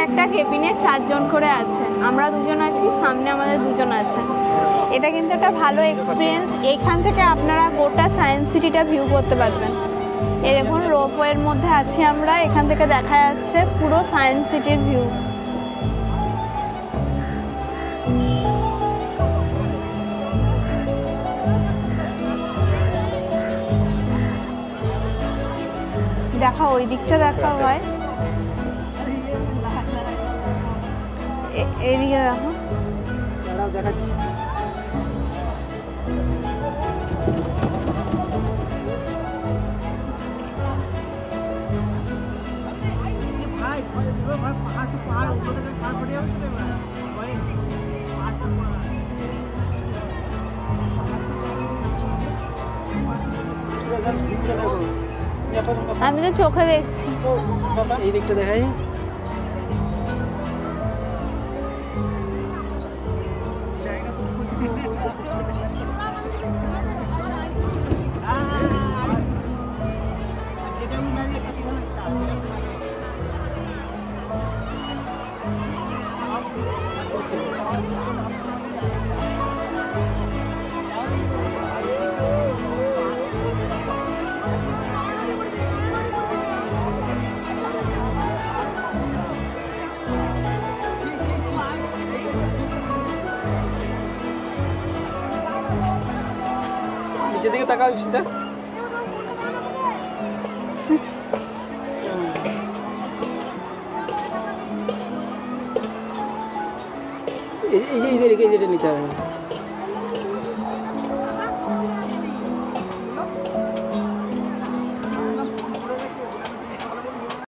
একটা কেবিনে 4 জন করে আছে, আমরা 2 জন আছি, সামনে আমাদের 2 জন আছে। এটা কিন্তু একটা ভালো এক্সপিরিয়েন্স। এখান থেকে আপনারা গোটা সায়েন্স সিটিটা ভিউ করতে পারবেন। এই দেখুন রোপওয়ের মধ্যে আছি আমরা, এখান থেকে দেখা যাচ্ছে পুরো সায়েন্স সিটির ভিউ। দেখা ওই দিকটা দেখা হয়, এইদিকে দেখো। দেখাচ্ছি আমি তো চোখে দেখছি। এই দিকটা দেখাই। নিচের দিকে তাকাও ইশিতা। এই যে যেটা নিতে হবে।